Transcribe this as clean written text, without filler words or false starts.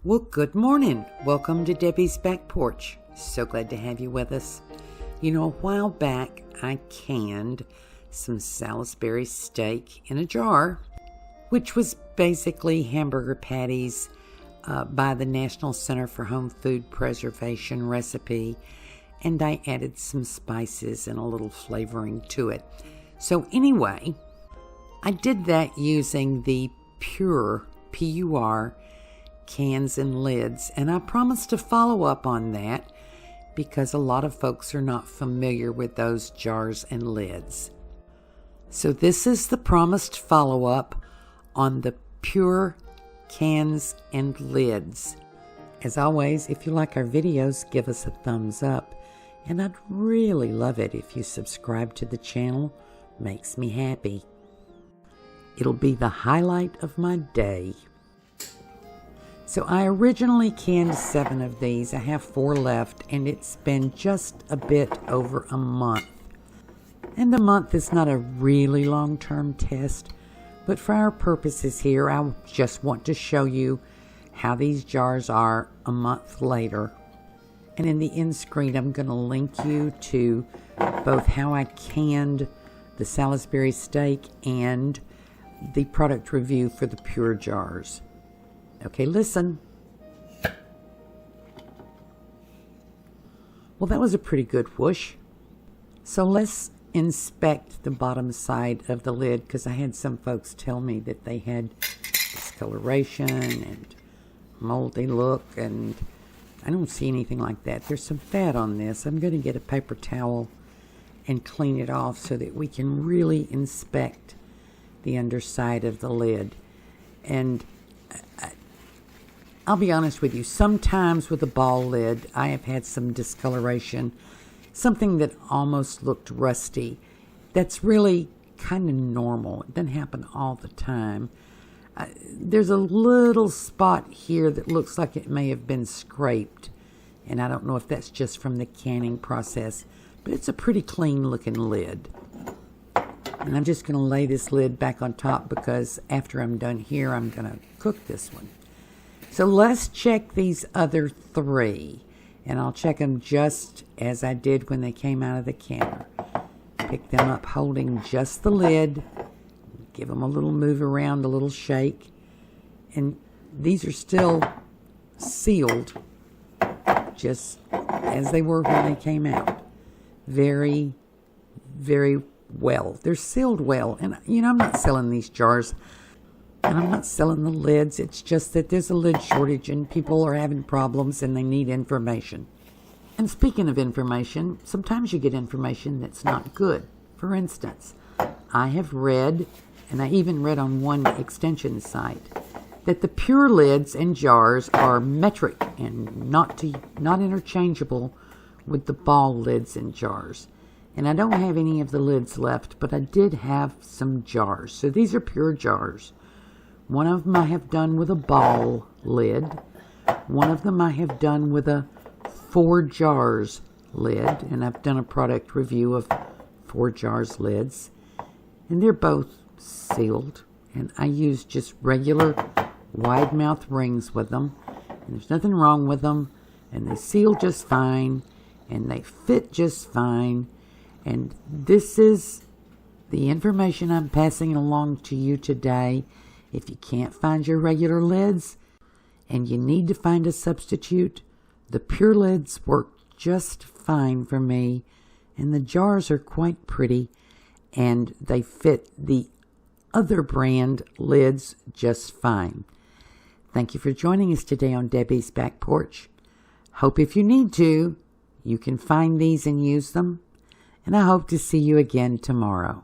Well, good morning. Welcome to Debbie's Back Porch. So glad to have you with us. You know, a while back, I canned some Salisbury steak in a jar, which was basically hamburger patties by the National Center for Home Food Preservation recipe, and I added some spices and a little flavoring to it. So anyway, I did that using the Pure, P-U-R, cans and lids, and I promised to follow up on that because a lot of folks are not familiar with those jars and lids. So this is the promised follow-up on the Pure cans and lids. As always, if you like our videos, give us a thumbs up, and I'd really love it if you subscribe to the channel. Makes me happy. It'll be the highlight of my day. So I originally canned 7 of these. I have 4 left, and it's been just a bit over a month. And a month is not a really long-term test, but for our purposes here, I just want to show you how these jars are a month later. And in the end screen, I'm going to link you to both how I canned the Salisbury steak and the product review for the Pure jars. Okay, listen. Well, that was a pretty good whoosh. So let's inspect the bottom side of the lid, because I had some folks tell me that they had discoloration and moldy look, and I don't see anything like that. There's some fat on this. I'm going to get a paper towel and clean it off so that we can really inspect the underside of the lid. And I'll be honest with you, sometimes with a ball lid, I have had some discoloration, something that almost looked rusty. That's really kind of normal. It doesn't happen all the time. There's a little spot here that looks like it may have been scraped, and I don't know if that's just from the canning process, but it's a pretty clean looking lid. And I'm just going to lay this lid back on top because after I'm done here, I'm going to cook this one. So let's check these other 3, and I'll check them just as I did when they came out of the canner. Pick them up holding just the lid, give them a little move around, a little shake, and these are still sealed just as they were when they came out. Very, very well. They're sealed well, and you know, I'm not selling these jars. And I'm not selling the lids. It's just that there's a lid shortage and people are having problems and they need information. And speaking of information, sometimes you get information that's not good. For instance, I have read, and I even read on one extension site, that the Pure lids and jars are metric and not interchangeable with the ball lids and jars. And I don't have any of the lids left, but I did have some jars. So these are Pure jars. One of them I have done with a ball lid. One of them I have done with a 4 jars lid. And I've done a product review of 4 jars lids. And they're both sealed. And I use just regular wide mouth rings with them. And there's nothing wrong with them. And they seal just fine. And they fit just fine. And this is the information I'm passing along to you today. If you can't find your regular lids and you need to find a substitute, the Pure lids work just fine for me, and the jars are quite pretty, and they fit the other brand lids just fine. Thank you for joining us today on Debbie's Back Porch. Hope if you need to, you can find these and use them, and I hope to see you again tomorrow.